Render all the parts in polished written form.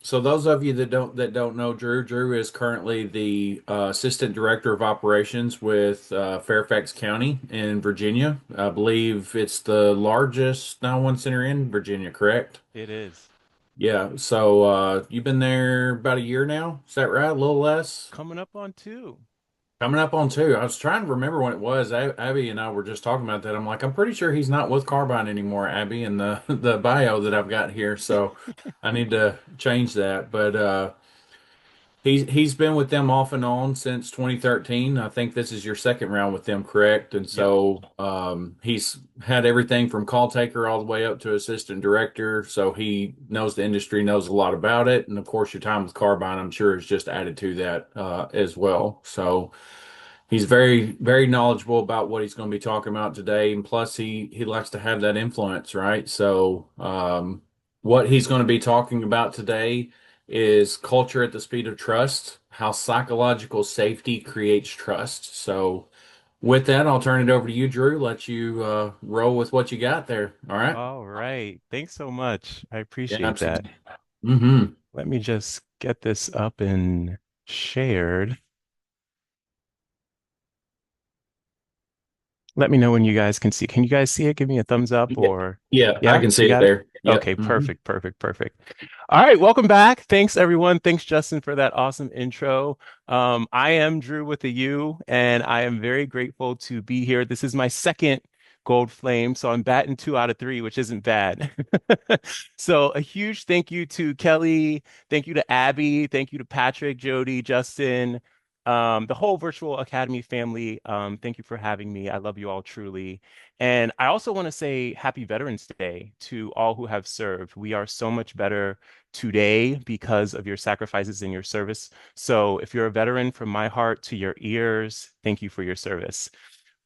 So those of you that don't know Drew is currently the Assistant Director of Operations with Fairfax County in Virginia. I believe it's the largest 911 center in Virginia, correct? It is. Yeah. So you've been there about a year now. Is that right? A little less? Coming up on two. Coming up on two. I was trying to remember when it was. Abby and I were just talking about that. I'm like, I'm pretty sure he's not with Carbine anymore, Abby, in the the bio that I've got here. So I need to change that. But he's been with them off and on since 2013. I think this is your second round with them, correct? And Yep. so he's had everything from call taker all the way up to assistant director. So he knows the industry, knows a lot about it. And of course, your time with Carbine, I'm sure, has just added to that as well. So he's very knowledgeable about what he's going to be talking about today. And plus, he likes to have that influence, right? So what he's going to be talking about today is culture at the speed of trust, how psychological safety creates trust. So, with that, I'll turn it over to you, Drew. Let you roll with what you got there. All right. All right. Thanks so much. I Yeah, appreciate that. absolutely. Mm-hmm. Let me just get this up and shared. Let me know when you guys can see. Can you guys see it? Give me a thumbs up Yeah, or yeah, I yeah, can see you it got it? there. Yep. Okay, Mm-hmm. perfect, perfect, perfect. All right, welcome back. Thanks everyone. Thanks Justin for that awesome intro. I am Drew with a U, and I am very grateful to be here. This is my second Gold Flame, so I'm batting 2 out of 3, which isn't bad. So a huge thank you to Kelly, thank you to Abby, thank you to Patrick, Jody, Justin, the whole Virtual Academy family. Thank you for having me. I love you all truly. And I also want to say Happy Veterans Day to all who have served. We are so much better today because of your sacrifices and your service. So if you're a veteran, from my heart to your ears, thank you for your service.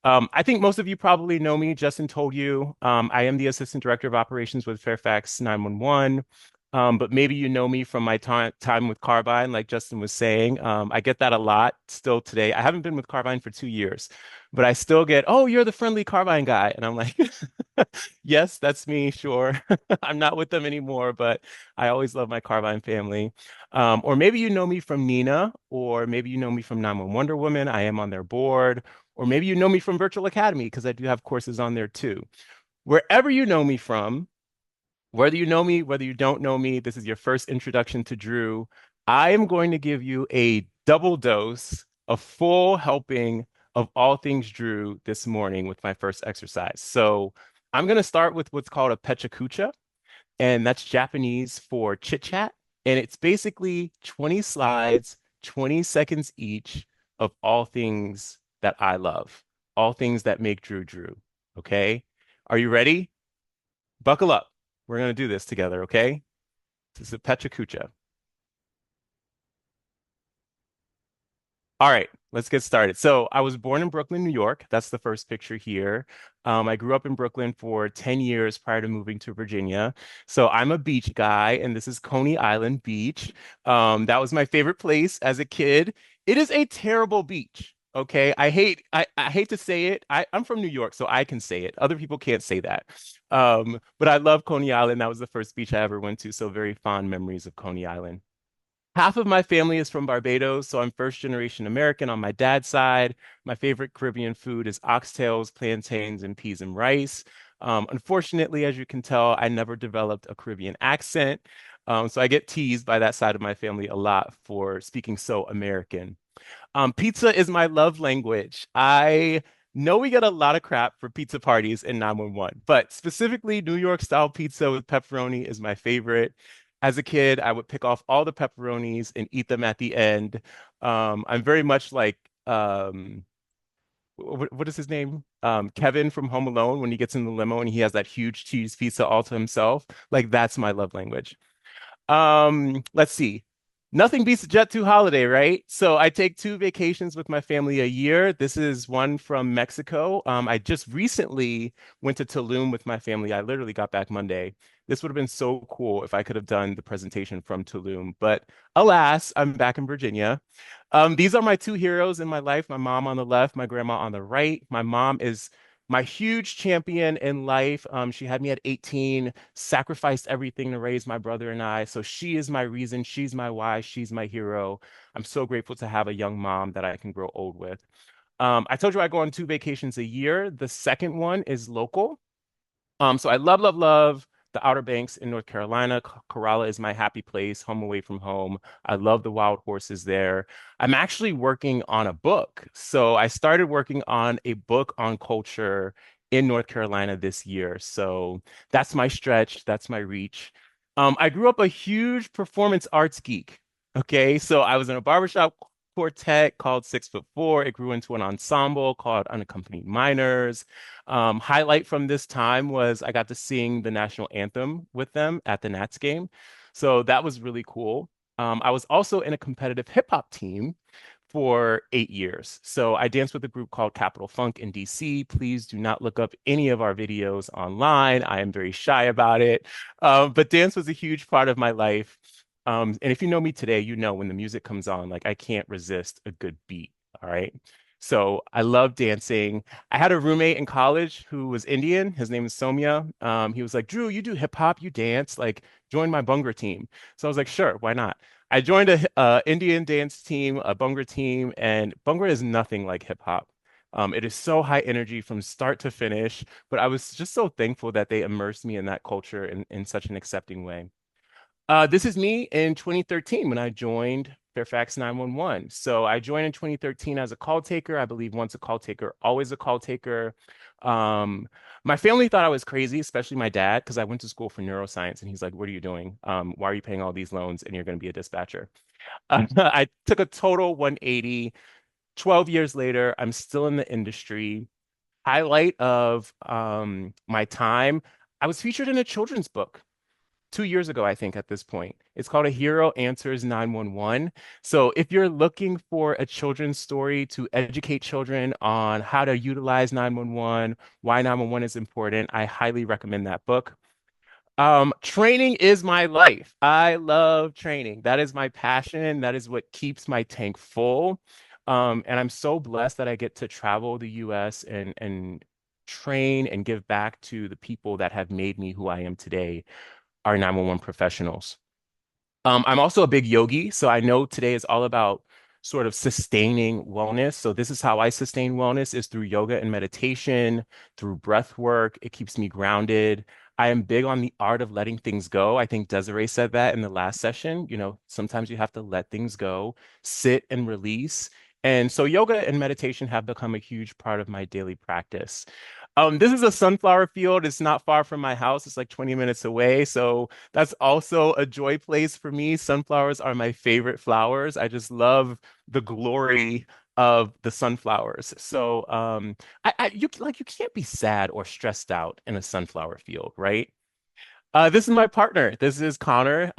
I think most of you probably know me. Justin told you. I am the Assistant Director of Operations with Fairfax 911. But maybe you know me from my time with Carbine, like Justin was saying. I get that a lot still today. I haven't been with Carbine for 2 years, but I still get, oh, you're the friendly Carbine guy. And I'm like, yes, that's me, sure. I'm not with them anymore, but I always love my Carbine family. Or maybe you know me from Nina, or maybe you know me from 911 Wonder Woman. I am on their board. Or maybe you know me from Virtual Academy because I do have courses on there too. Wherever you know me from, whether you know me, whether you don't know me, this is your first introduction to Drew. I am going to give you a double dose, a full helping of all things Drew this morning with my first exercise. So I'm going to start with what's called a pechakucha, and that's Japanese for chit chat. And it's basically 20 slides, 20 seconds each of all things that I love, all things that make Drew Drew. Okay. Are you ready? Buckle up. We're going to do this together. Okay. This is a Pecha Kucha. All right, let's get started. So I was born in Brooklyn, New York. That's the first picture here. I grew up in Brooklyn for 10 years prior to moving to Virginia. So I'm a beach guy, and this is Coney Island Beach. That was my favorite place as a kid. It is a terrible beach. Okay, I hate to say it. I'm from New York, so I can say it. Other people can't say that. But I love Coney Island. That was the first beach I ever went to, so very fond memories of Coney Island. Half of my family is from Barbados, so I'm first generation American on my dad's side. My favorite Caribbean food is oxtails, plantains, and peas and rice. Unfortunately, as you can tell, I never developed a Caribbean accent. So I get teased by that side of my family a lot for speaking so American. Pizza is my love language. I know we get a lot of crap for pizza parties in 911, but specifically New York style pizza with pepperoni is my favorite. As a kid, I would pick off all the pepperonis and eat them at the end. I'm very much like what is his name? Kevin from Home Alone when he gets in the limo and he has that huge cheese pizza all to himself. Like that's my love language. Let's see. Nothing beats a Jet2 holiday, right? So I take 2 vacations with my family a year. This is one from Mexico. I just recently went to Tulum with my family. I literally got back Monday. This would have been so cool if I could have done the presentation from Tulum, but alas, I'm back in Virginia. These are my two heroes in my life, my mom on the left, my grandma on the right. My mom is my huge champion in life. She had me at 18, sacrificed everything to raise my brother and I. So she is my reason. She's my why. She's my hero. I'm so grateful to have a young mom that I can grow old with. I told you I go on 2 vacations a year. The second one is local. So I love, love, love the Outer Banks in North Carolina. Corolla is my happy place, home away from home. I love the wild horses there. I'm actually working on a book. So I started working on a book on culture in North Carolina this year. So that's my stretch, that's my reach. I grew up a huge performance arts geek. Okay, so I was in a barbershop quartet called 6'4". It grew into an ensemble called Unaccompanied Minors. Highlight from this time was I got to sing the national anthem with them at the Nats game. So that was really cool. I was also in a competitive hip hop team for 8 years. So I danced with a group called Capital Funk in DC. Please do not look up any of our videos online. I am very shy about it. But dance was a huge part of my life. And if you know me today, you know when the music comes on, like I can't resist a good beat. All right. So I love dancing. I had a roommate in college who was Indian. His name is Somya. He was like, Drew, you do hip hop, you dance, like join my Bhangra team. So I was like, sure, why not? I joined a Indian dance team, a Bhangra team, and Bhangra is nothing like hip hop. It is so high energy from start to finish, but I was just so thankful that they immersed me in that culture in such an accepting way. This is me in 2013 when I joined Fairfax 911. So I joined in 2013 as a call taker. I believe once a call taker, always a call taker. Um, my family thought I was crazy, especially my dad, because I went to school for neuroscience and he's like, what are you doing? Why are you paying all these loans and you're going to be a dispatcher? I took a total 180. 12 years later, I'm still in the industry. Highlight of my time, I was featured in a children's book 2 years ago, I think, at this point. It's called A Hero Answers 911. So if you're looking for a children's story to educate children on how to utilize 911, why 911 is important, I highly recommend that book. Training is my life. I love training. That is my passion. That is what keeps my tank full. And I'm so blessed that I get to travel the US and train and give back to the people that have made me who I am today, our 911 professionals. I'm also a big yogi, so I know today is all about sort of sustaining wellness. So this is how I sustain wellness is through yoga and meditation, through breath work. It keeps me grounded. I am big on the art of letting things go. I think Desiree said that in the last session. You know, sometimes you have to let things go, sit and release. And so yoga and meditation have become a huge part of my daily practice. This is a sunflower field. It's not far from my house. It's like 20 minutes away. So that's also a joy place for me. Sunflowers are my favorite flowers. I just love the glory of the sunflowers. So you can't be sad or stressed out in a sunflower field, right? This is my partner. This is Connor.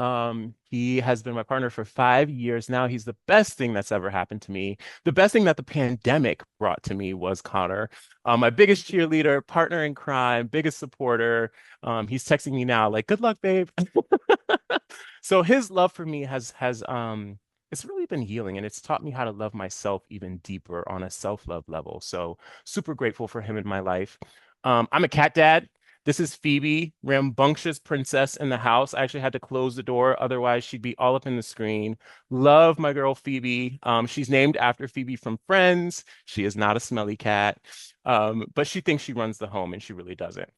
He has been my partner for 5 years now. He's the best thing that's ever happened to me. The best thing that the pandemic brought to me was Connor. My biggest cheerleader, partner in crime, biggest supporter. He's texting me now, like, good luck, babe. So his love for me has it's really been healing and it's taught me how to love myself even deeper on a self-love level. So super grateful for him in my life. I'm a cat dad. This is Phoebe, rambunctious princess in the house. I actually had to close the door, otherwise she'd be all up in the screen. Love my girl Phoebe. She's named after Phoebe from Friends. She is not a smelly cat, but she thinks she runs the home and she really doesn't.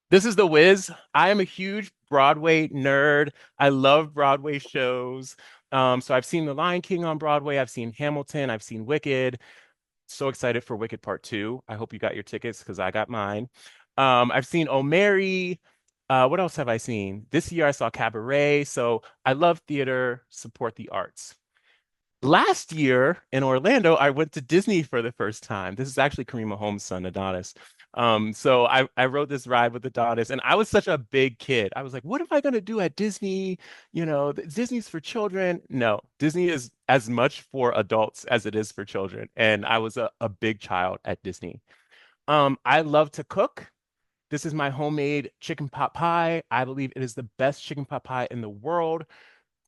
This is The Wiz. I am a huge Broadway nerd. I love Broadway shows. So I've seen The Lion King on Broadway. I've seen Hamilton. I've seen Wicked. So excited for Wicked Part 2. I hope you got your tickets because I got mine. I've seen Oh Mary. What else have I seen? This year I saw Cabaret. So I love theater, support the arts. Last year in Orlando, I went to Disney for the first time. This is actually Karima Holmes' son, Adonis. So I rode this ride with Adonis, and I was such a big kid. I was like, what am I going to do at Disney? You know, Disney's for children. No, Disney is as much for adults as it is for children. And I was a big child at Disney. I love to cook. This is my homemade chicken pot pie. I believe it is the best chicken pot pie in the world.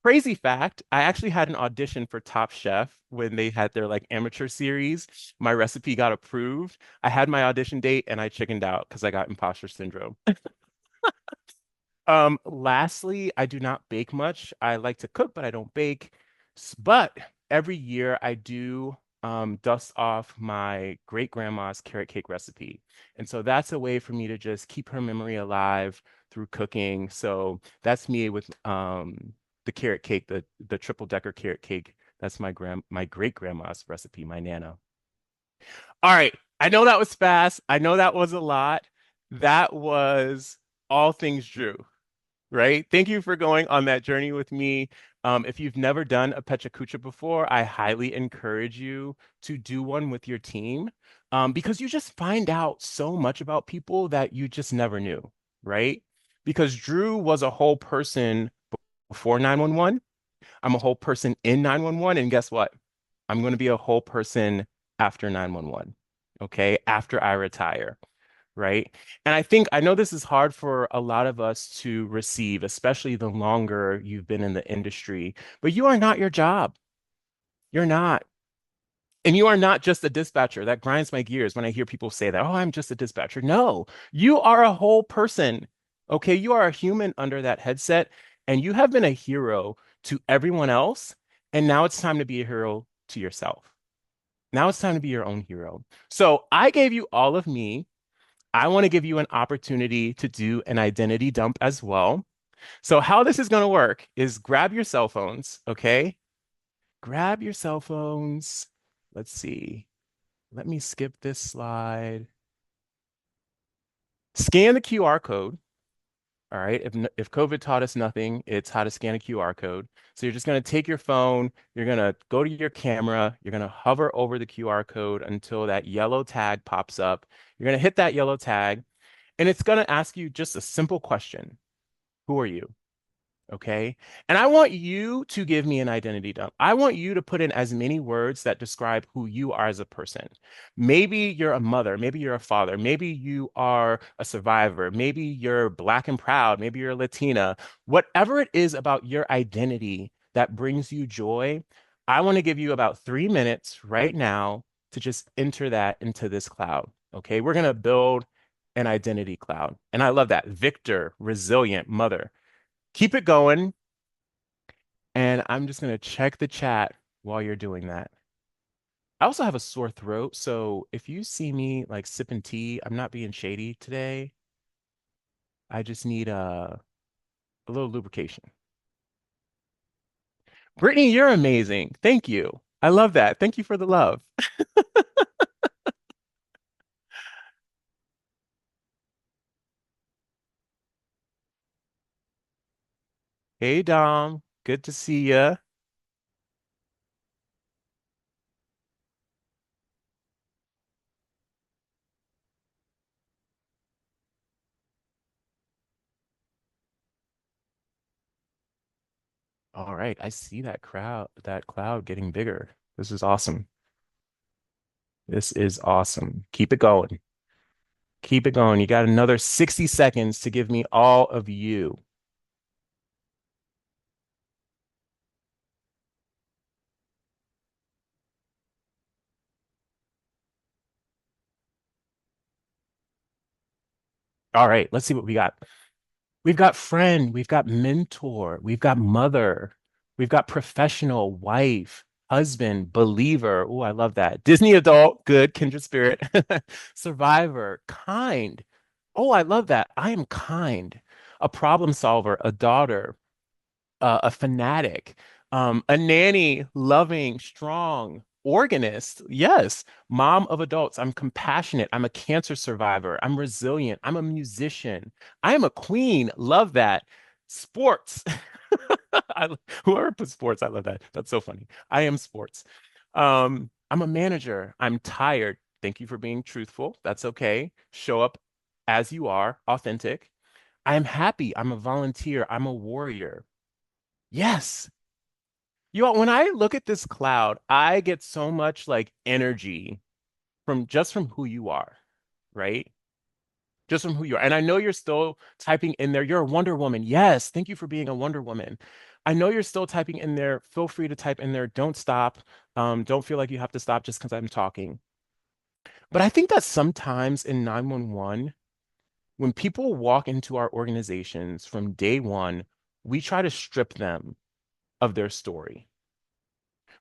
Crazy fact, I actually had an audition for Top Chef when they had their like amateur series. My recipe got approved. I had my audition date and I chickened out because I got imposter syndrome. Lastly, I do not bake much. I like to cook, but I don't bake. But every year I do dust off my great grandma's carrot cake recipe. And so that's a way for me to just keep her memory alive through cooking. So that's me with the carrot cake, the triple decker carrot cake. That's my great grandma's recipe, my nana. All right. I know that was fast. I know that was a lot. That was all things Drew, right? Thank you for going on that journey with me. If you've never done a Pecha Kucha before, I highly encourage you to do one with your team because you just find out so much about people that you just never knew, right? Because Drew was a whole person before 911. I'm a whole person in 911. And guess what? I'm going to be a whole person after 911. Okay. After I retire right? And I know this is hard for a lot of us to receive, especially the longer you've been in the industry, but you are not your job. You're not. And you are not just a dispatcher. That grinds my gears when I hear people say that, oh, I'm just a dispatcher. No, you are a whole person. Okay. You are a human under that headset, and you have been a hero to everyone else. And now it's time to be a hero to yourself. Now it's time to be your own hero. So I gave you all of me. I want to give you an opportunity to do an identity dump as well. So, how this is going to work is grab your cell phones, okay? Grab your cell phones. Let's see. Let me skip this slide. Scan the QR code. All right. If COVID taught us nothing, it's how to scan a QR code. So you're just going to take your phone, you're going to go to your camera, you're going to hover over the QR code until that yellow tag pops up. You're going to hit that yellow tag, and it's going to ask you just a simple question. Who are you? Okay. And I want you to give me an identity dump. I want you to put in as many words that describe who you are as a person. Maybe you're a mother, maybe you're a father, maybe you are a survivor, maybe you're Black and proud, maybe you're Latina. Whatever it is about your identity that brings you joy, I want to give you about 3 minutes right now to just enter that into this cloud. Okay. We're going to build an identity cloud. And I love that. Victor, resilient, mother. Keep it going. And I'm just going to check the chat while you're doing that. I also have a sore throat. So if you see me like sipping tea, I'm not being shady today. I just need a little lubrication. Brittany, you're amazing. Thank you. I love that. Thank you for the love. Hey, Dom. Good to see you. All right. I see that cloud getting bigger. This is awesome. This is awesome. Keep it going. Keep it going. You got another 60 seconds to give me all of you. All right, let's see what we got. We've got friend, we've got mentor, we've got mother, we've got professional, wife, husband, believer. Oh, I love that. Disney adult, good, kindred spirit. Survivor, kind. Oh, I love that. I am kind. A problem solver, a daughter, a fanatic, a nanny, loving, strong, organist. Yes, mom of adults. I'm compassionate. I'm a cancer survivor. I'm resilient. I'm a musician. I am a queen. Love that. Sports. I, whoever put sports, I love that. That's so funny. I am sports. I'm a manager. I'm tired. Thank you for being truthful. That's okay. Show up as you are, authentic. I am happy. I'm a volunteer. I'm a warrior. Yes. When I look at this cloud, I get so much like energy from who you are, right? Just from who you are. And I know you're still typing in there, you're a Wonder Woman. Yes, thank you for being a Wonder Woman. I know you're still typing in there. Feel free to type in there. Don't stop. Don't feel like you have to stop just because I'm talking. But I think that sometimes in 911, when people walk into our organizations from day one, we try to strip them of their story.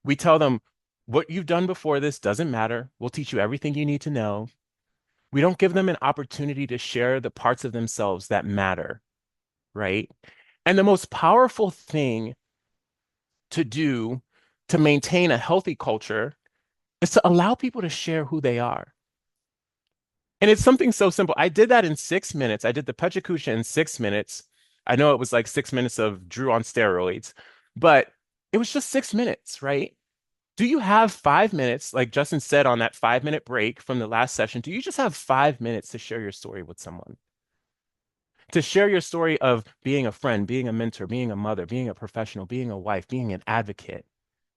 We tell them what you've done before this doesn't matter. We'll teach you everything you need to know. We don't give them an opportunity to share the parts of themselves that matter, right? And the most powerful thing to do to maintain a healthy culture is to allow people to share who they are. And it's something so simple. I did that in 6 minutes. I did the Pechakusha in 6 minutes. I know it was like 6 minutes of Drew on steroids, but it was just 6 minutes, right? Do you have 5 minutes, like Justin said on that 5 minute break from the last session? Do you just have 5 minutes to share your story with someone? To share your story of being a friend, being a mentor, being a mother, being a professional, being a wife, being an advocate,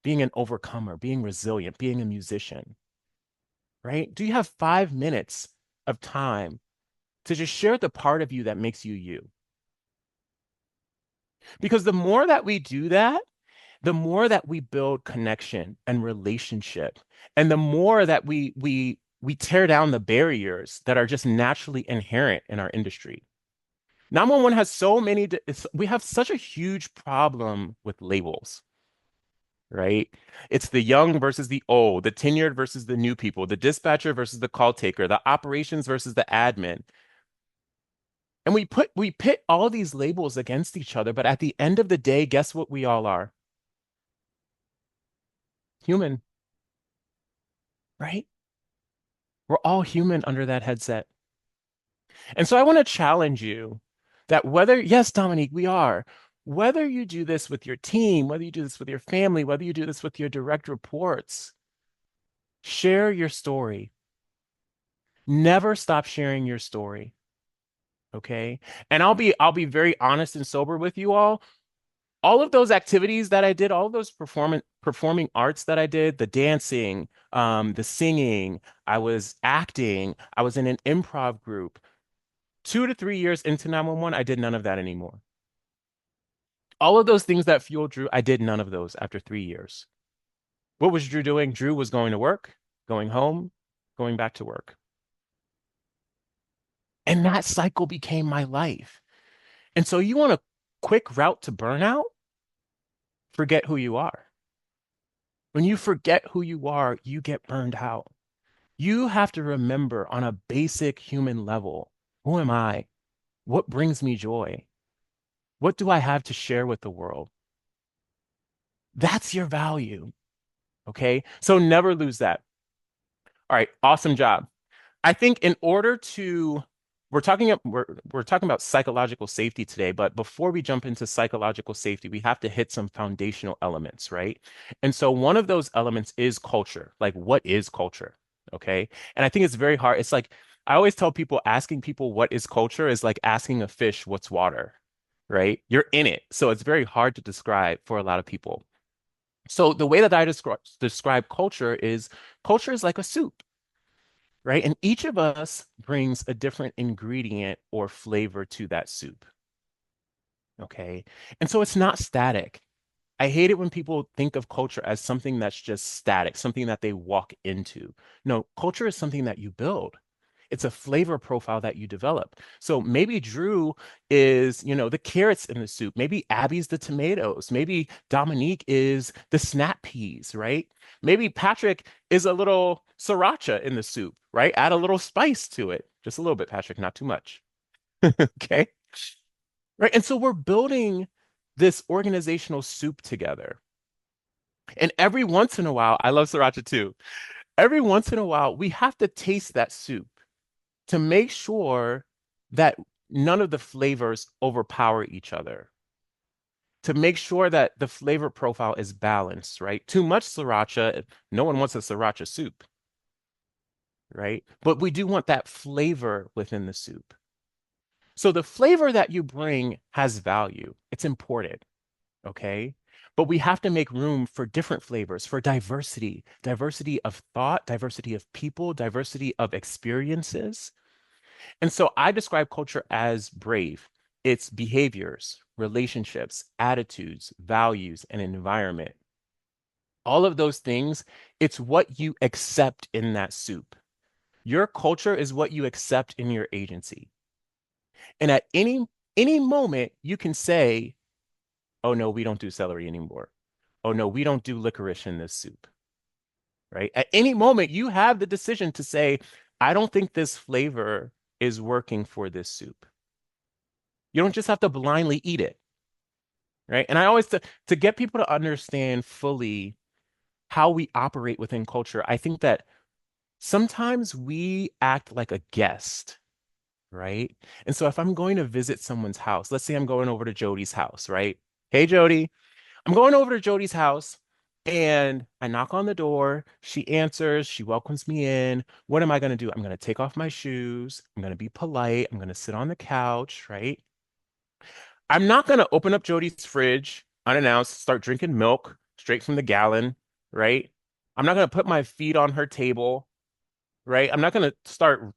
being an overcomer, being resilient, being a musician, right? Do you have 5 minutes of time to just share the part of you that makes you you? Because the more that we do that, the more that we build connection and relationship, and the more that we tear down the barriers that are just naturally inherent in our industry. 911 has so many, we have such a huge problem with labels, right? It's the young versus the old, the tenured versus the new people, the dispatcher versus the call taker, the operations versus the admin. And we pit all these labels against each other, but at the end of the day, guess what we all are? Human, right? We're all human under that headset. And so I want to challenge you that whether, yes, Dominique, we are, whether you do this with your team, whether you do this with your family, whether you do this with your direct reports, share your story. Never stop sharing your story. Okay. And I'll be very honest and sober with you all. All of those activities that I did, all of those performing arts that I did, the dancing, the singing, I was acting, I was in an improv group. 2 to 3 years into 911, I did none of that anymore. All of those things that fueled Drew, I did none of those after 3 years. What was Drew doing? Drew was going to work, going home, going back to work. And that cycle became my life. And so you want a quick route to burnout? Forget who you are. When you forget who you are, you get burned out. You have to remember on a basic human level, who am I? What brings me joy? What do I have to share with the world? That's your value. Okay. So never lose that. All right. Awesome job. I think in order to, we're talking about psychological safety today, but before we jump into psychological safety, we have to hit some foundational elements, right? And so one of those elements is culture. Like, what is culture? Okay. And I think it's very hard. It's like I always tell people asking people what is culture is like asking a fish what's water, right? You're in it. So it's very hard to describe for a lot of people. So the way that I describe culture is like a soup, right? And each of us brings a different ingredient or flavor to that soup. Okay. And so it's not static. I hate it when people think of culture as something that's just static, something that they walk into. No, culture is something that you build. It's a flavor profile that you develop. So maybe Drew is, the carrots in the soup. Maybe Abby's the tomatoes. Maybe Dominique is the snap peas, right? Maybe Patrick is a little sriracha in the soup, right? Add a little spice to it. Just a little bit, Patrick, not too much. Okay. Right. And so we're building this organizational soup together. And every once in a while, I love sriracha too. Every once in a while, we have to taste that soup to make sure that none of the flavors overpower each other, to make sure that the flavor profile is balanced, right? Too much sriracha, no one wants a sriracha soup, right? But we do want that flavor within the soup. So the flavor that you bring has value. It's important, okay? But we have to make room for different flavors, for diversity, diversity of thought, diversity of people, diversity of experiences. And so I describe culture as brave. It's behaviors, relationships, attitudes, values, and environment. All of those things, it's what you accept in that soup. Your culture is what you accept in your agency. And at any moment, you can say, "Oh no, we don't do celery anymore. Oh no, we don't do licorice in this soup." Right? At any moment, you have the decision to say, "I don't think this flavor is working for this soup." You don't just have to blindly eat it, right? And I always to get people to understand fully how we operate within culture, I think that sometimes we act like a guest, right? And so if I'm going to visit someone's house, let's say I'm going over to Jody's house, right? Hey, Jody, I'm going over to Jody's house and I knock on the door. She answers, she welcomes me in. What am I going to do? I'm going to take off my shoes. I'm going to be polite. I'm going to sit on the couch, right? I'm not going to open up Jody's fridge unannounced, start drinking milk straight from the gallon, right? I'm not going to put my feet on her table, right? I'm not going to start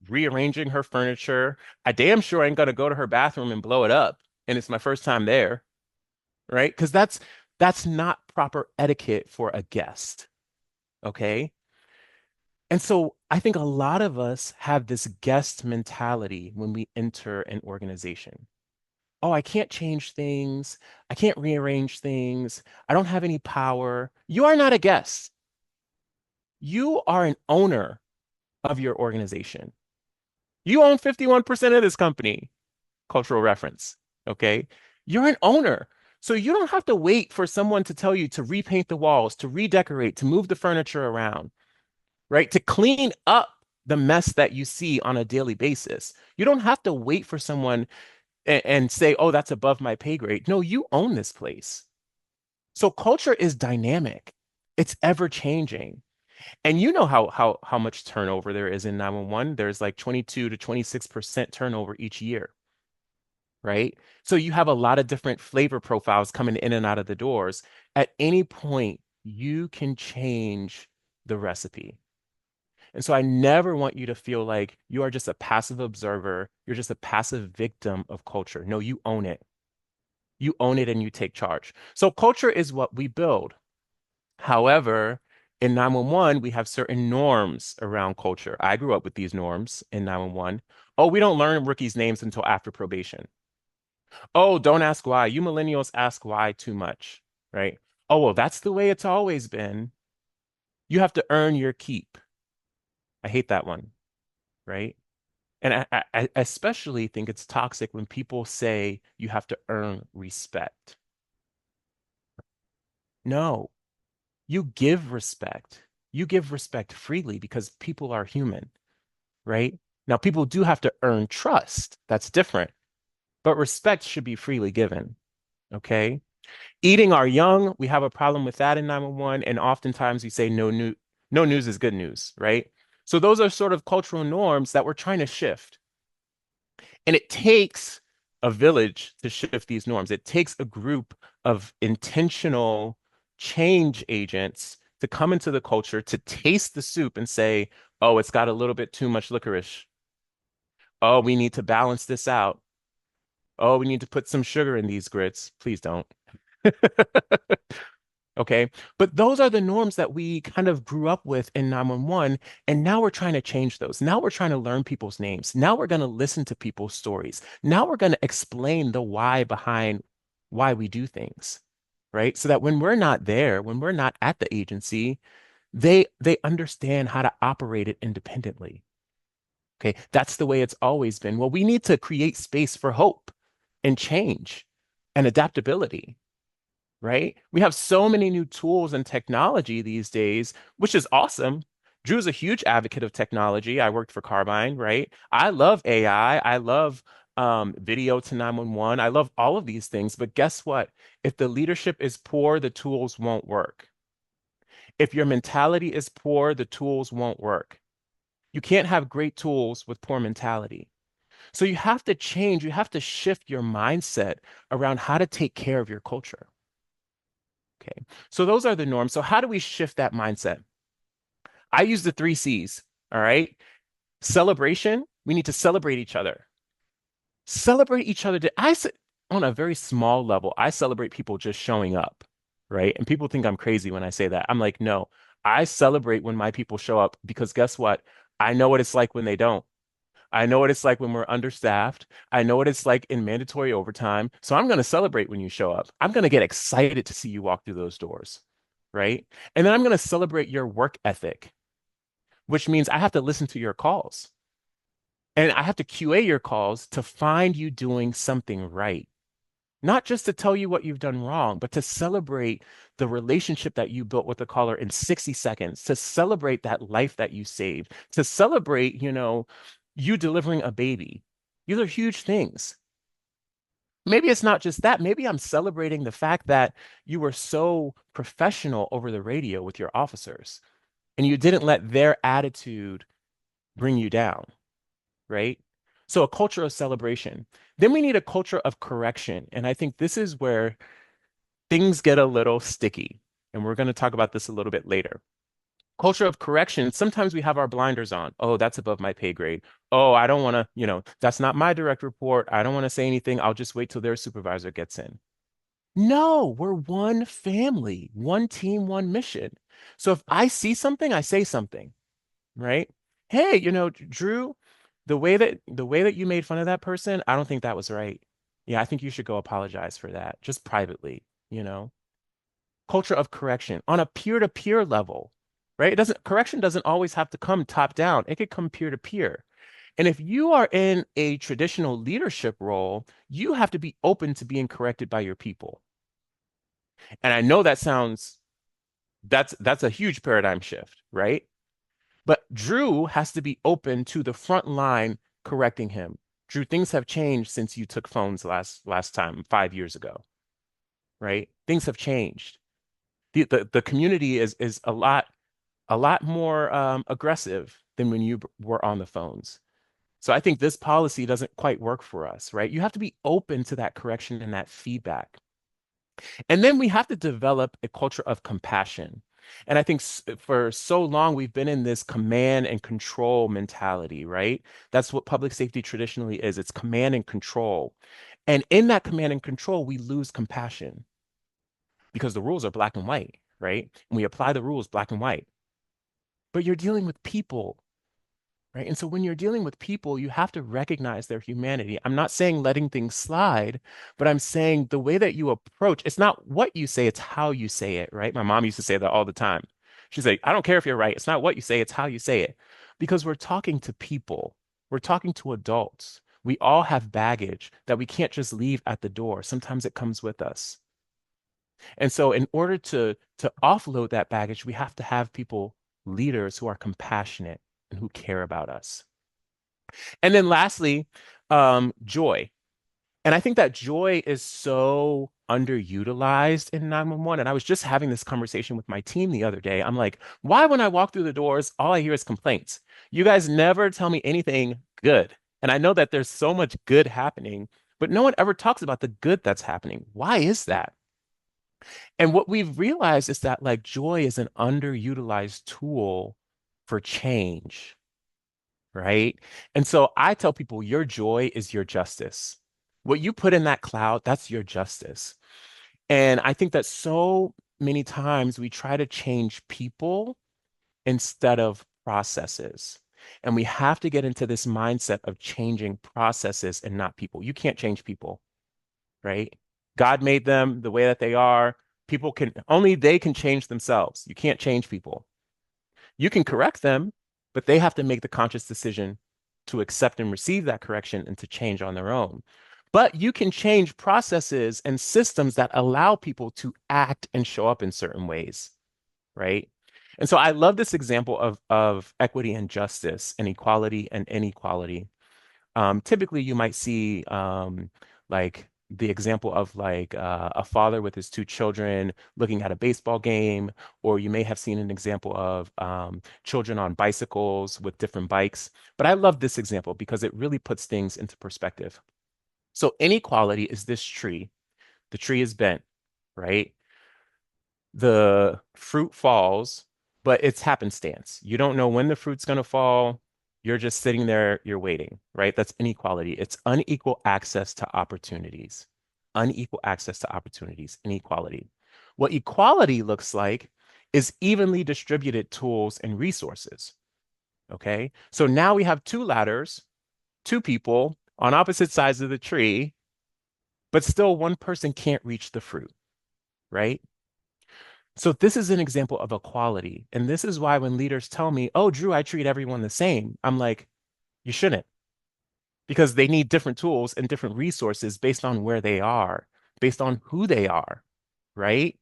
rearranging her furniture. I damn sure ain't going to go to her bathroom and blow it up. And it's my first time there, right? Because that's not proper etiquette for a guest, okay? And so I think a lot of us have this guest mentality when we enter an organization. Oh, I can't change things. I can't rearrange things. I don't have any power. You are not a guest. You are an owner of your organization. You own 51% of this company, cultural reference. Okay. You're an owner. So you don't have to wait for someone to tell you to repaint the walls, to redecorate, to move the furniture around, right? To clean up the mess that you see on a daily basis. You don't have to wait for someone and say, oh, that's above my pay grade. No, you own this place. So culture is dynamic. It's ever changing. And you know how much turnover there is in 911. There's like 22 to 26% turnover each year, right? So you have a lot of different flavor profiles coming in and out of the doors. At any point, you can change the recipe. And so I never want you to feel like you are just a passive observer. You're just a passive victim of culture. No, you own it. You own it and you take charge. So culture is what we build. However, in 911, we have certain norms around culture. I grew up with these norms in 911. Oh, we don't learn rookies' names until after probation. Oh, don't ask why. You millennials ask why too much, right? Oh, well, that's the way it's always been. You have to earn your keep. I hate that one, right? And I especially think it's toxic when people say you have to earn respect. No, you give respect. You give respect freely because people are human, right? Now, people do have to earn trust. That's different. But respect should be freely given, okay? Eating our young, we have a problem with that in 911. And oftentimes we say no news is good news, right? So those are sort of cultural norms that we're trying to shift. And it takes a village to shift these norms. It takes a group of intentional change agents to come into the culture, to taste the soup and say, oh, it's got a little bit too much licorice. Oh, we need to balance this out. Oh, we need to put some sugar in these grits. Please don't. Okay. But those are the norms that we kind of grew up with in 911. And now we're trying to change those. Now we're trying to learn people's names. Now we're going to listen to people's stories. Now we're going to explain the why behind why we do things, right? So that when we're not there, when we're not at the agency, they understand how to operate it independently. Okay. That's the way it's always been. Well, we need to create space for hope and change and adaptability, right? We have so many new tools and technology these days, which is awesome. Drew's a huge advocate of technology. I worked for Carbine, right? I love AI. I love video to 911. I love all of these things. But guess what? If the leadership is poor, the tools won't work. If your mentality is poor, the tools won't work. You can't have great tools with poor mentality. So you have to change, you have to shift your mindset around how to take care of your culture. Okay. So those are the norms. So how do we shift that mindset? I use the three C's. All right. Celebration. We need to celebrate each other. Celebrate each other. On a very small level, I celebrate people just showing up, right? And people think I'm crazy when I say that. I'm like, no, I celebrate when my people show up because guess what? I know what it's like when they don't. I know what it's like when we're understaffed. I know what it's like in mandatory overtime. So I'm going to celebrate when you show up. I'm going to get excited to see you walk through those doors, right? And then I'm going to celebrate your work ethic, which means I have to listen to your calls and I have to QA your calls to find you doing something right. Not just to tell you what you've done wrong, but to celebrate the relationship that you built with the caller in 60 seconds, to celebrate that life that you saved, to celebrate, you delivering a baby. These are huge things. Maybe it's not just that. Maybe I'm celebrating the fact that you were so professional over the radio with your officers and you didn't let their attitude bring you down, right? So a culture of celebration. Then we need a culture of correction. And I think this is where things get a little sticky. And we're going to talk about this a little bit later. Culture of correction, sometimes we have our blinders on. Oh, that's above my pay grade. Oh, I don't want to, that's not my direct report. I don't want to say anything. I'll just wait till their supervisor gets in. No, we're one family, one team, one mission. So if I see something, I say something, right? Hey, Drew, the way that you made fun of that person, I don't think that was right. Yeah, I think you should go apologize for that, just privately, you know? Culture of correction on a peer-to-peer level, right? Correction doesn't always have to come top down. It could come peer-to-peer. And if you are in a traditional leadership role, you have to be open to being corrected by your people. And I know that's a huge paradigm shift, right? But Drew has to be open to the front line correcting him. Drew, things have changed since you took phones last time, 5 years ago, right? Things have changed. The community is a lot more aggressive than when you were on the phones. So I think this policy doesn't quite work for us, right? You have to be open to that correction and that feedback. And then we have to develop a culture of compassion. And I think for so long, we've been in this command and control mentality, right? That's what public safety traditionally is. It's command and control. And in that command and control, we lose compassion because the rules are black and white, right? And we apply the rules black and white. But you're dealing with people, right? And so when you're dealing with people, you have to recognize their humanity. I'm not saying letting things slide, but I'm saying the way that you approach, it's not what you say, it's how you say it, right? My mom used to say that all the time. She's like, I don't care if you're right. It's not what you say, it's how you say it. Because we're talking to people, we're talking to adults. We all have baggage that we can't just leave at the door. Sometimes it comes with us. And so in order to offload that baggage, we have to have people, leaders who are compassionate and who care about us. And then lastly, joy. And I think that joy is so underutilized in 911. And I was just having this conversation with my team the other day. I'm like, why when I walk through the doors, all I hear is complaints? You guys never tell me anything good. And I know that there's so much good happening, but no one ever talks about the good that's happening. Why is that? And what we've realized is that like joy is an underutilized tool for change, right? And so I tell people your joy is your justice. What you put in that cloud, that's your justice. And I think that so many times we try to change people instead of processes. And we have to get into this mindset of changing processes and not people. You can't change people, right? God made them the way that they are. People can only they can change themselves. You can't change people. You can correct them, but they have to make the conscious decision to accept and receive that correction and to change on their own. But you can change processes and systems that allow people to act and show up in certain ways, right? And so I love this example of equity and justice and equality and inequality. Typically, you might see like the example of like a father with his two children looking at a baseball game, or you may have seen an example of children on bicycles with different bikes. But I love this example because it really puts things into perspective. So inequality is this tree. The tree is bent, right? The fruit falls, but it's happenstance. You don't know when the fruit's going to fall. you're just sitting there, you're waiting, right? That's inequality. It's unequal access to opportunities. Unequal access to opportunities, inequality. What equality looks like is evenly distributed tools and resources. Okay. So now we have two ladders, two people on opposite sides of the tree, but still one person can't reach the fruit, right? So this is an example of equality. And this is why when leaders tell me, oh, Drew, I treat everyone the same, I'm like, you shouldn't, because they need different tools and different resources based on where they are, based on who they are, right?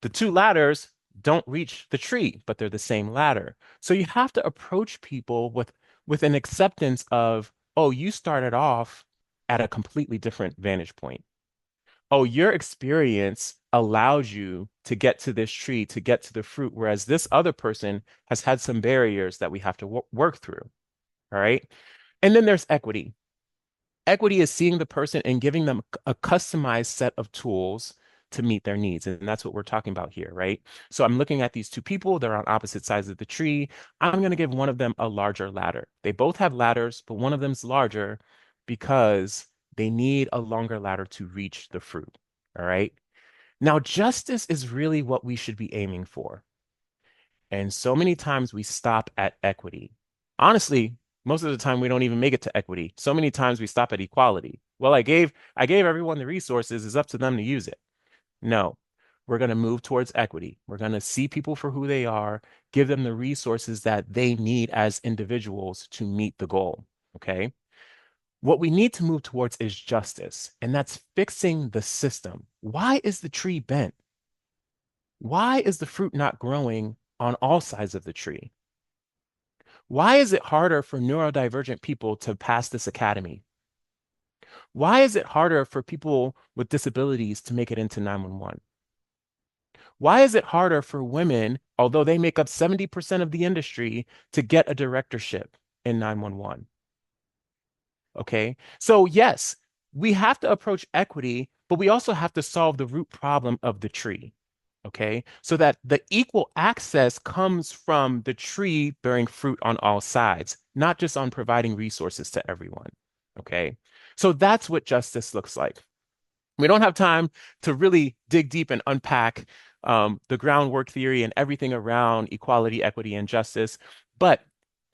The two ladders don't reach the tree, but they're the same ladder. So you have to approach people with an acceptance of, oh, you started off at a completely different vantage point. Oh, your experience allows you to get to this tree, to get to the fruit, whereas this other person has had some barriers that we have to work through. All right. And then there's equity. Equity is seeing the person and giving them a customized set of tools to meet their needs. And that's what we're talking about here, right? So I'm looking at these two people, they're on opposite sides of the tree. I'm going to give one of them a larger ladder. They both have ladders, but one of them's larger because they need a longer ladder to reach the fruit. All right. Now, justice is really what we should be aiming for. And so many times we stop at equity. Honestly, most of the time we don't even make it to equity. So many times we stop at equality. Well, I gave everyone the resources, it's up to them to use it. No, we're going to move towards equity. We're going to see people for who they are, give them the resources that they need as individuals to meet the goal. Okay. What we need to move towards is justice, and that's fixing the system. Why is the tree bent? Why is the fruit not growing on all sides of the tree? Why is it harder for neurodivergent people to pass this academy? Why is it harder for people with disabilities to make it into 911? Why is it harder for women, although they make up 70% of the industry, to get a directorship in 911? Okay. So, yes, we have to approach equity, but we also have to solve the root problem of the tree. Okay. So that the equal access comes from the tree bearing fruit on all sides, not just on providing resources to everyone. Okay. So that's what justice looks like. We don't have time to really dig deep and unpack the groundwork theory and everything around equality, equity, and justice. But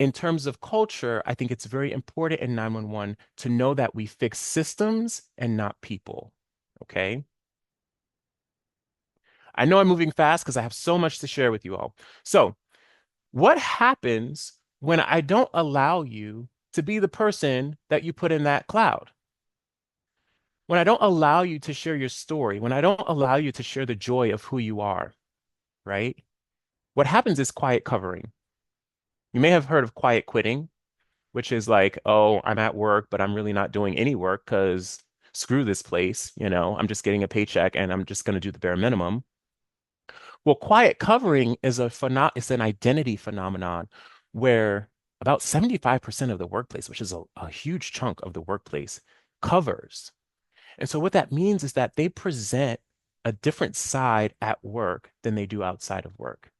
in terms of culture, I think it's very important in 911 to know that we fix systems and not people. Okay. I know I'm moving fast because I have so much to share with you all. So, what happens when I don't allow you to be the person that you put in that cloud? When I don't allow you to share your story, when I don't allow you to share the joy of who you are, right? What happens is quiet covering. You may have heard of quiet quitting, which is like, oh, I'm at work, but I'm really not doing any work because screw this place. I'm just getting a paycheck and I'm just going to do the bare minimum. Well, quiet covering is it's an identity phenomenon where about 75% of the workplace, which is a huge chunk of the workplace, covers. And so what that means is that they present a different side at work than they do outside of work.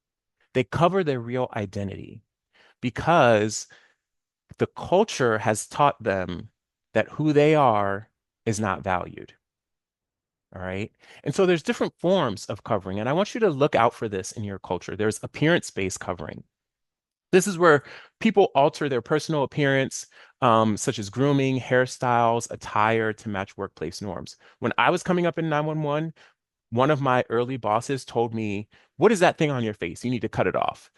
They cover their real identity because the culture has taught them that who they are is not valued. All right. And so there's different forms of covering, and I want you to look out for this in your culture. There's appearance-based covering. This is where people alter their personal appearance, such as grooming, hairstyles, attire to match workplace norms. When I was coming up in 911, one of my early bosses told me, "What is that thing on your face? You need to cut it off."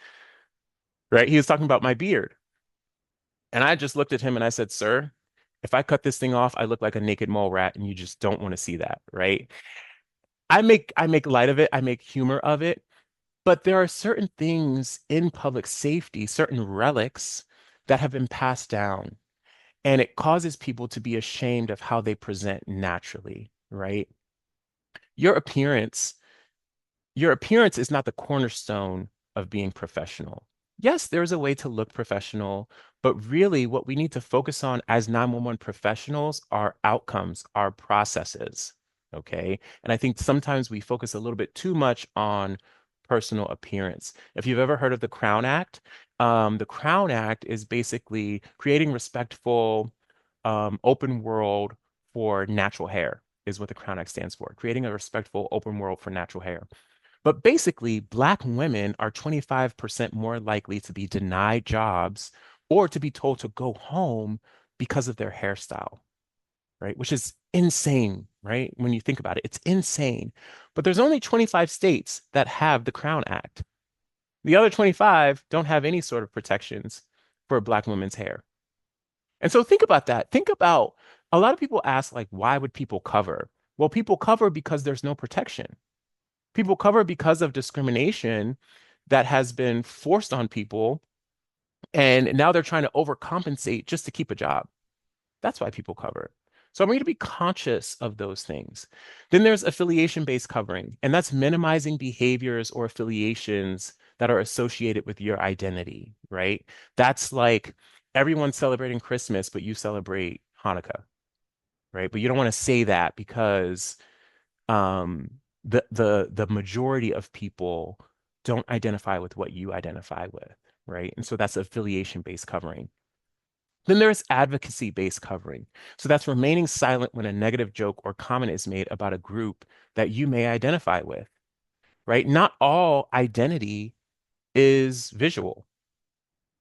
Right? He was talking about my beard. And I just looked at him and I said, "Sir, if I cut this thing off, I look like a naked mole rat, and you just don't want to see that, right?" I make light of it, I make humor of it, but there are certain things in public safety, certain relics that have been passed down, and it causes people to be ashamed of how they present naturally, right? Your appearance, your appearance is not the cornerstone of being professional. Yes, there's a way to look professional, but really what we need to focus on as 911 professionals are outcomes, are processes. Okay. And I think sometimes we focus a little bit too much on personal appearance. If you've ever heard of the Crown Act, the Crown Act is basically creating respectful, open world for natural hair, is what the Crown Act stands for, creating a respectful open world for natural hair. But basically, Black women are 25% more likely to be denied jobs or to be told to go home because of their hairstyle, right? Which is insane, right? When you think about it, it's insane. But there's only 25 states that have the Crown Act. The other 25 don't have any sort of protections for Black women's hair. And so think about that. Think about a lot of people ask, like, why would people cover? Well, people cover because there's no protection. People cover because of discrimination that has been forced on people, and now they're trying to overcompensate just to keep a job. That's why people cover. So I want you to be conscious of those things. Then there's affiliation-based covering, and that's minimizing behaviors or affiliations that are associated with your identity, right? That's like everyone's celebrating Christmas, but you celebrate Hanukkah, right? But you don't want to say that because um, the majority of people don't identify with what you identify with, right? And so that's affiliation-based covering. Then there's advocacy-based covering. So that's remaining silent when a negative joke or comment is made about a group that you may identify with, right? Not all identity is visual.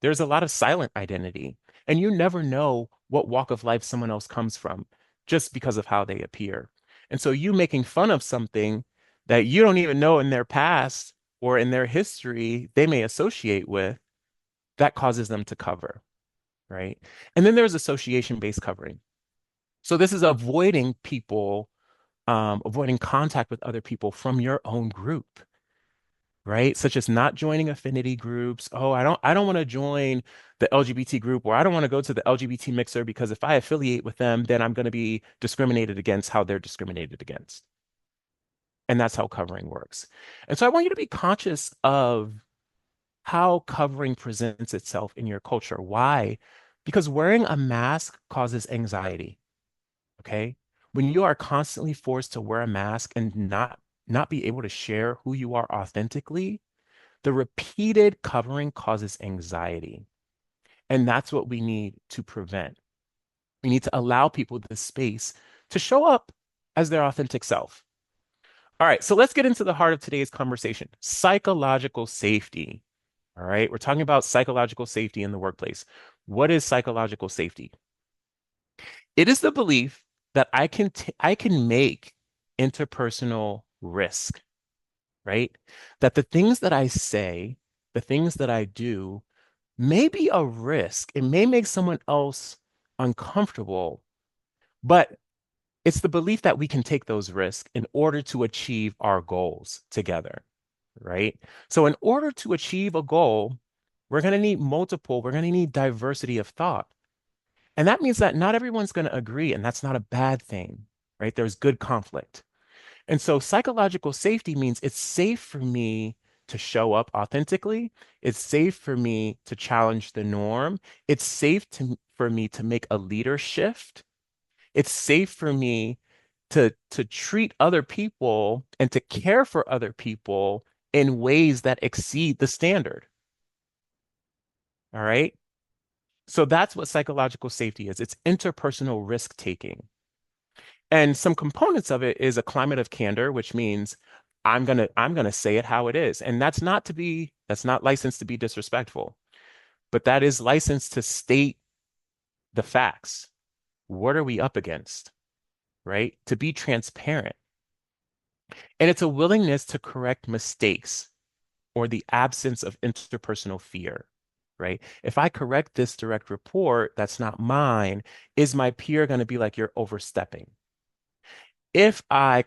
There's a lot of silent identity, and you never know what walk of life someone else comes from just because of how they appear. And so you making fun of something that you don't even know in their past or in their history they may associate with, that causes them to cover, right? And then there's association-based covering. So this is avoiding people, avoiding contact with other people from your own group, right? Such as not joining affinity groups. Oh, I don't want to join the LGBT group, or I don't want to go to the LGBT mixer because if I affiliate with them, then I'm going to be discriminated against how they're discriminated against. And that's how covering works. And so I want you to be conscious of how covering presents itself in your culture. Why? Because wearing a mask causes anxiety. Okay. When you are constantly forced to wear a mask and not be able to share who you are authentically, the repeated covering causes anxiety. And that's what we need to prevent. We need to allow people the space to show up as their authentic self. All right, so let's get into the heart of today's conversation, psychological safety. All right, we're talking about psychological safety in the workplace. What is psychological safety? It is the belief that I can make interpersonal risk, right? That the things that I say, the things that I do may be a risk. It may make someone else uncomfortable, but it's the belief that we can take those risks in order to achieve our goals together, right? So in order to achieve a goal, we're going to need we're going to need diversity of thought. And that means that not everyone's going to agree, and that's not a bad thing, right? There's good conflict. And so psychological safety means it's safe for me to show up authentically. It's safe for me to challenge the norm. It's safe for me to make a leader shift. It's safe for me to treat other people and to care for other people in ways that exceed the standard. All right. So that's what psychological safety is. It's interpersonal risk taking. And some components of it is a climate of candor, which means I'm gonna say it how it is. And that's not licensed to be disrespectful, but that is licensed to state the facts. What are we up against? Right? To be transparent. And it's a willingness to correct mistakes or the absence of interpersonal fear. Right? If I correct this direct report that's not mine, is my peer going to be like, you're overstepping? If I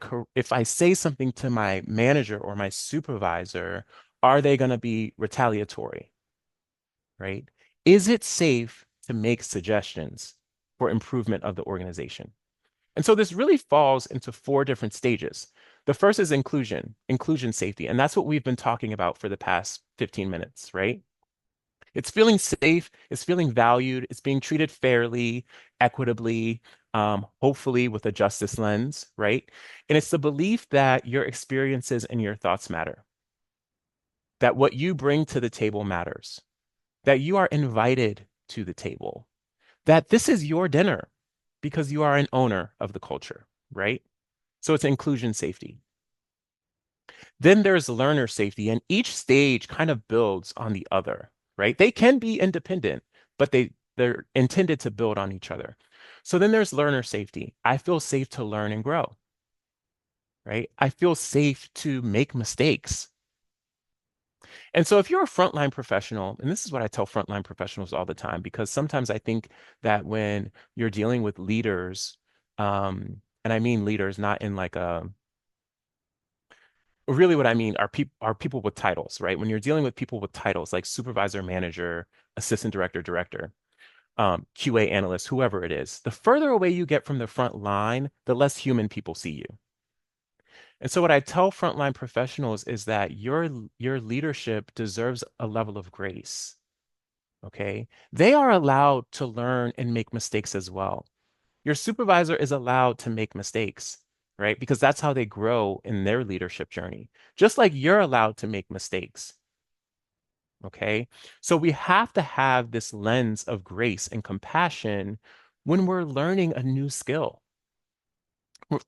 say something to my manager or my supervisor, are they going to be retaliatory, right? Is it safe to make suggestions for improvement of the organization? And so this really falls into four different stages. The first is inclusion safety, and that's what we've been talking about for the past 15 minutes, right? It's feeling safe, it's feeling valued, it's being treated fairly, equitably, hopefully with a justice lens, right? And it's the belief that your experiences and your thoughts matter. that what you bring to the table matters, that you are invited to the table, that this is your dinner because you are an owner of the culture, right? So it's inclusion safety. Then there's learner safety, and each stage kind of builds on the other, right? They can be independent, but they're intended to build on each other. So then there's learner safety. I feel safe to learn and grow, right? I feel safe to make mistakes. And so if you're a frontline professional, and this is what I tell frontline professionals all the time, because sometimes I think that when you're dealing with leaders, and I mean leaders, not in like a really what I mean are people with titles, right? When you're dealing with people with titles like supervisor, manager, assistant director, director, QA analyst, whoever it is, the further away you get from the front line, the less human people see you. And so what I tell frontline professionals is that your leadership deserves a level of grace. Okay? They are allowed to learn and make mistakes as well. Your supervisor is allowed to make mistakes, right? Because that's how they grow in their leadership journey. Just like you're allowed to make mistakes. Okay? So we have to have this lens of grace and compassion when we're learning a new skill.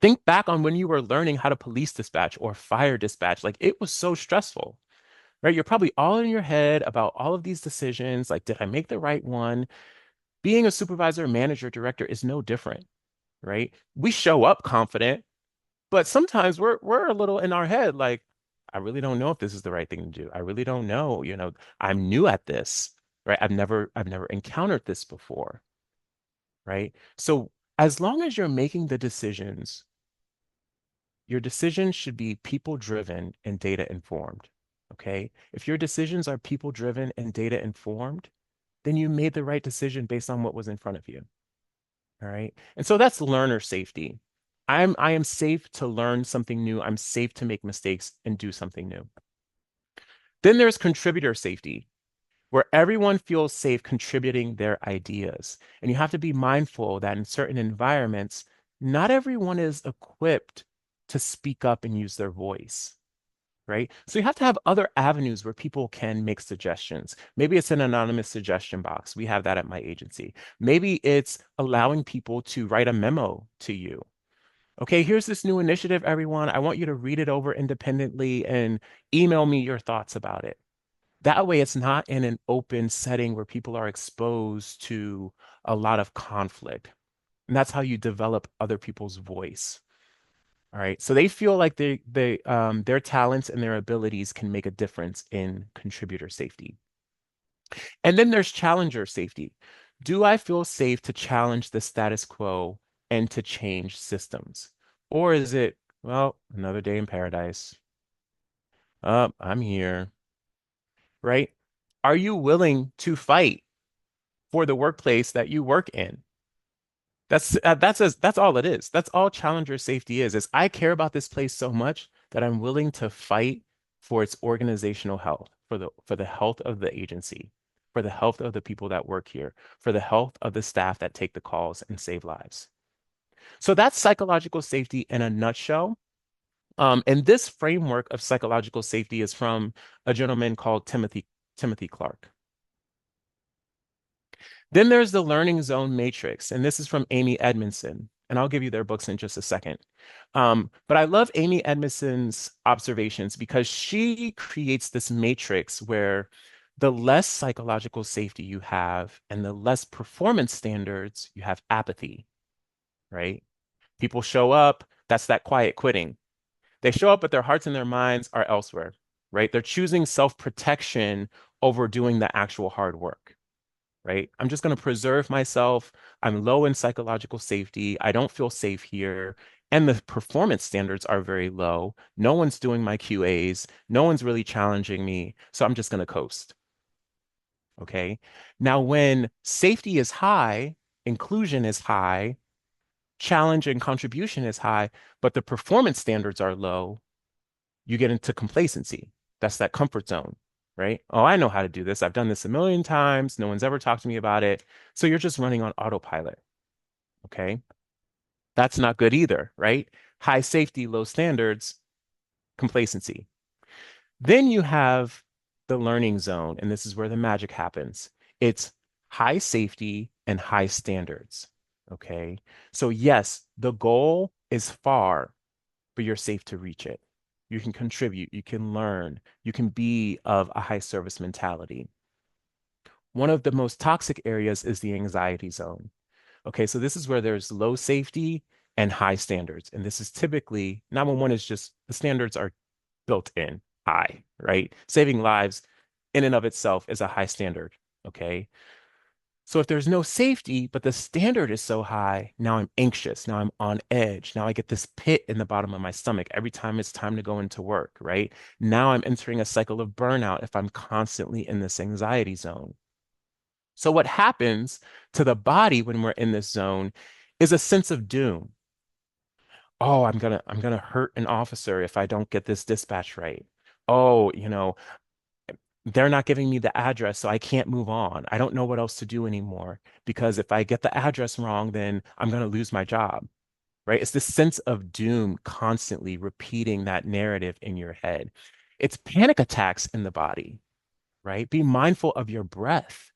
Think back on when you were learning how to police dispatch or fire dispatch. Like it was so stressful, right? You're probably all in your head about all of these decisions. Like, did I make the right one? Being a supervisor, manager, director is no different, right? We show up confident, but sometimes we're a little in our head, like, I really don't know if this is the right thing to do. I really don't know. I'm new at this, right? I've never encountered this before, right? So as long as you're making the decisions, your decisions should be people driven and data informed. Okay. If your decisions are people driven and data informed, then you made the right decision based on what was in front of you. All right. And so that's learner safety. I am safe to learn something new. I'm safe to make mistakes and do something new. Then there's contributor safety, where everyone feels safe contributing their ideas. And you have to be mindful that in certain environments, not everyone is equipped to speak up and use their voice. Right. So you have to have other avenues where people can make suggestions. Maybe it's an anonymous suggestion box. We have that at my agency. Maybe it's allowing people to write a memo to you. Okay, here's this new initiative, everyone. I want you to read it over independently and email me your thoughts about it. That way, it's not in an open setting where people are exposed to a lot of conflict. And that's how you develop other people's voice. All right. So they feel like their talents and their abilities can make a difference in contributor safety. And then there's challenger safety. Do I feel safe to challenge the status quo and to change systems? Or is it, well, another day in paradise? I'm here, right? Are you willing to fight for the workplace that you work in? That's all it is. That's all challenger safety is I care about this place so much that I'm willing to fight for its organizational health, for the health of the agency, for the health of the people that work here, for the health of the staff that take the calls and save lives. So that's psychological safety in a nutshell. And this framework of psychological safety is from a gentleman called Timothy Clark. Then there's the Learning Zone Matrix, and this is from Amy Edmondson, and I'll give you their books in just a second. But I love Amy Edmondson's observations because she creates this matrix where the less psychological safety you have and the less performance standards, you have apathy, right? People show up, that's that quiet quitting. They show up, but their hearts and their minds are elsewhere, right? They're choosing self-protection over doing the actual hard work, right? I'm just going to preserve myself. I'm low in psychological safety. I don't feel safe here. And the performance standards are very low. No one's doing my QAs. No one's really challenging me. So I'm just going to coast. Okay. Now, when safety is high, inclusion is high, challenge and contribution is high, but the performance standards are low, you get into complacency. That's that comfort zone, right? Oh, I know how to do this. I've done this a million times. No one's ever talked to me about it. So you're just running on autopilot. Okay. That's not good either, right? High safety, low standards, complacency. Then you have the learning zone, and this is where the magic happens. It's high safety and high standards. Okay. So, yes, the goal is far, but you're safe to reach it. You can contribute, you can learn, you can be of a high service mentality. One of the most toxic areas is the anxiety zone. Okay, so this is where there's low safety and high standards. And this is typically 911 is just the standards are built in high, right? Saving lives in and of itself is a high standard. Okay. So if there's no safety, but the standard is so high, now I'm anxious. Now I'm on edge. Now I get this pit in the bottom of my stomach every time it's time to go into work, right? Now I'm entering a cycle of burnout if I'm constantly in this anxiety zone. So what happens to the body when we're in this zone is a sense of doom. Oh, I'm gonna hurt an officer if I don't get this dispatch right. Oh, they're not giving me the address, so I can't move on. I don't know what else to do anymore because if I get the address wrong, then I'm gonna lose my job, right? It's this sense of doom constantly repeating that narrative in your head. It's panic attacks in the body, right? Be mindful of your breath,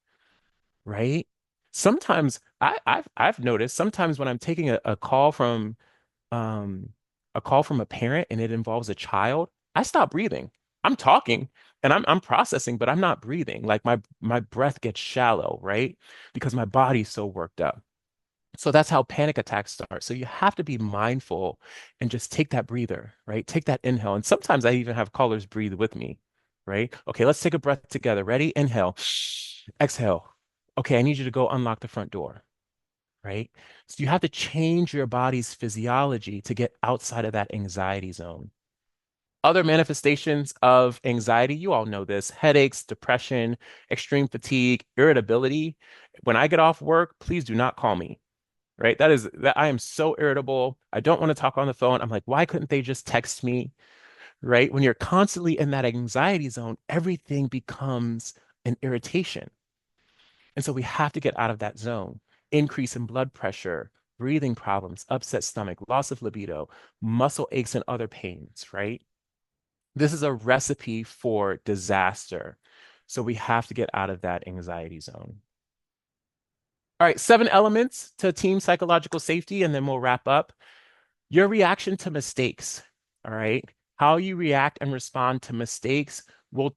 right? Sometimes I've noticed sometimes when I'm taking um a call from a parent and it involves a child, I stop breathing. I'm talking and I'm processing, but I'm not breathing. Like my breath gets shallow, right? Because my body's so worked up. So that's how panic attacks start. So you have to be mindful and just take that breather, right? Take that inhale. And sometimes I even have callers breathe with me, right? Okay, let's take a breath together. Ready? Inhale. Exhale. Okay, I need you to go unlock the front door, right? So you have to change your body's physiology to get outside of that anxiety zone. Other manifestations of anxiety, you all know this, headaches, depression, extreme fatigue, irritability. When I get off work, please do not call me, right? That I am so irritable. I don't want to talk on the phone. I'm like, why couldn't they just text me, right? When you're constantly in that anxiety zone, everything becomes an irritation. And so we have to get out of that zone. Increase in blood pressure, breathing problems, upset stomach, loss of libido, muscle aches, and other pains, right? This is a recipe for disaster. So we have to get out of that anxiety zone. All right, 7 elements to team psychological safety, and then we'll wrap up. Your reaction to mistakes, all right? How you react and respond to mistakes will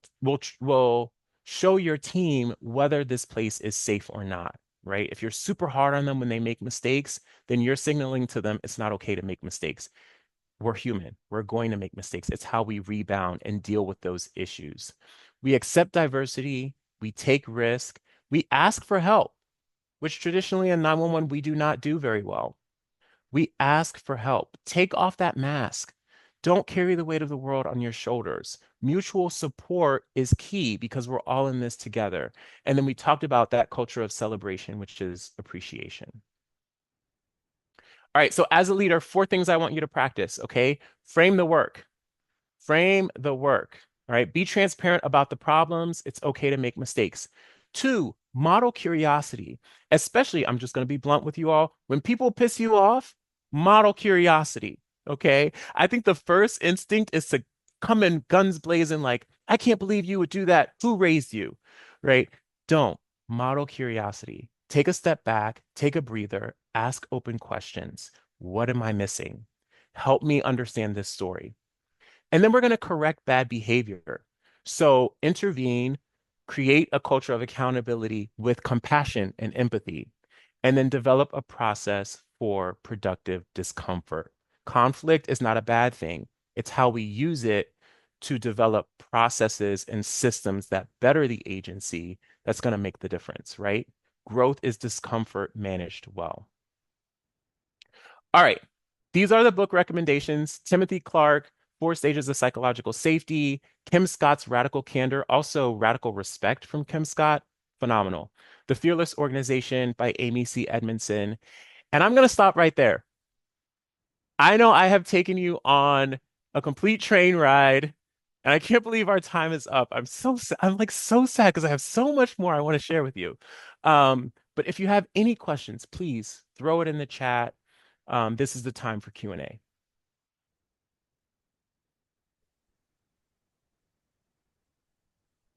show your team whether this place is safe or not, right? If you're super hard on them when they make mistakes, then you're signaling to them it's not okay to make mistakes. We're human. We're going to make mistakes. It's how we rebound and deal with those issues. We accept diversity, we take risk, we ask for help, which traditionally in 911 we do not do very well. We ask for help. Take off that mask. Don't carry the weight of the world on your shoulders. Mutual support is key because we're all in this together. And then we talked about that culture of celebration, which is appreciation. All right. So, as a leader, 4 things I want you to practice. Okay. Frame the work. Frame the work. All right. Be transparent about the problems. It's okay to make mistakes. 2, model curiosity, especially, I'm just going to be blunt with you all. When people piss you off, model curiosity. Okay. I think the first instinct is to come in guns blazing, like, I can't believe you would do that. Who raised you? Right. Don't model curiosity. Take a step back, take a breather, ask open questions. What am I missing? Help me understand this story. And then we're going to correct bad behavior. So intervene, create a culture of accountability with compassion and empathy, and then develop a process for productive discomfort. Conflict is not a bad thing. It's how we use it to develop processes and systems that better the agency that's going to make the difference, right? Growth is discomfort managed well. All right. These are the book recommendations. Timothy Clark, 4 Stages of Psychological Safety, Kim Scott's Radical Candor, also Radical Respect from Kim Scott, phenomenal. The Fearless Organization by Amy C. Edmondson. And I'm going to stop right there. I know I have taken you on a complete train ride, and I can't believe our time is up. I'm like so sad because I have so much more I want to share with you. But if you have any questions, please throw it in the chat. This is the time for Q&A.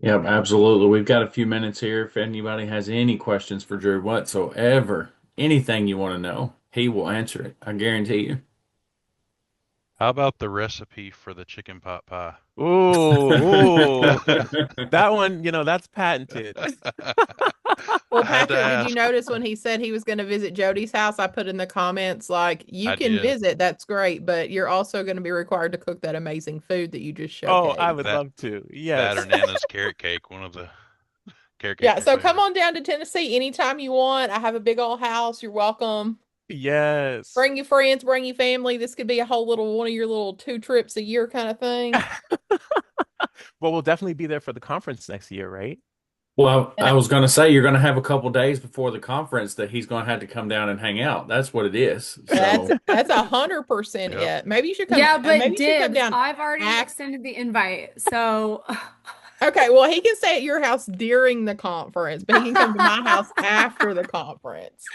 Yep, absolutely. We've got a few minutes here. If anybody has any questions for Drew whatsoever, anything you want to know, he will answer it. I guarantee you. How about the recipe for the chicken pot pie? Ooh, ooh. That one, that's patented. Well, I had to Patrick, did you ask. notice when he said he was going to visit Jody's house? I put in the comments, like, you I can did. visit, that's great, but you're also going to be required to cook that amazing food that you just Oh, I showcased. would That love to. that or Yes. Nana's carrot cake, one of the carrot cake's Yeah, my so come favorite. on down to Tennessee anytime you want. I have a big old house. You're welcome. Yes. Bring your friends, bring your family. This could be a whole little one of your little 2 trips a year kind of thing. Well, we'll definitely be there for the conference next year, right? Well, And I was going to say you're going to have a couple days before the conference that he's going to have to come down and hang out. That's what it is. that's So, 100% Yep. it. Maybe you should come. Yeah, but Maybe you should come dibs, down. I've already After. extended the invite. So, Okay, well, he can stay at your house during the conference, but he can come to my house after the conference.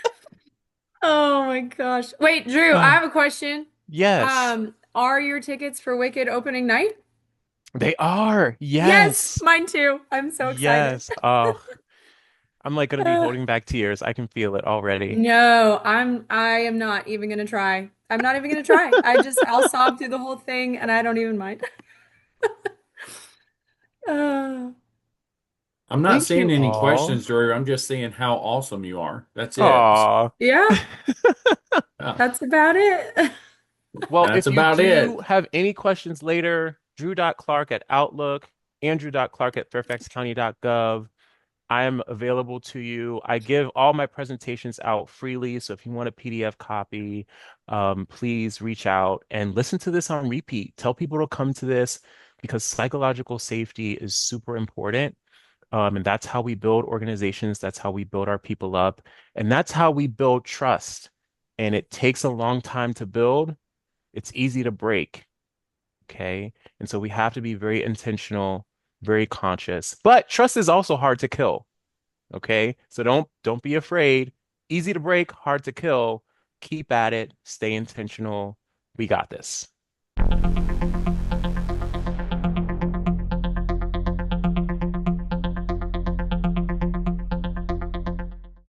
oh my gosh. Wait, Drew, I Uh, have a question. yes, Are your tickets for Wicked opening night? they are. Yes, Yes. mine too. I'm so excited. Yes. Oh, I'm like gonna be Uh, holding back tears. I can feel it already. no, I am not even gonna try. I'm not even gonna try. I'll sob through the whole thing and I don't even mind. Uh, I'm not Thank seeing you any all. questions, Drew. I'm just seeing how awesome you are. That's it. Aw. yeah, Yeah, that's about it. Well, that's if you about do it. have any questions later, drew.clark at Outlook, andrew.clark at fairfaxcounty.gov. I am available to you. I give all my presentations out freely. So if you want a PDF copy, please reach out and listen to this on repeat. Tell people to come to this because psychological safety is super important. And that's how we build organizations. That's how we build our people up. And that's how we build trust. And it takes a long time to build. It's easy to break. Okay. And so we have to be very intentional, very conscious. But trust is also hard to kill. Okay. So don't be afraid. Easy to break, hard to kill. Keep at it. Stay intentional. We got this.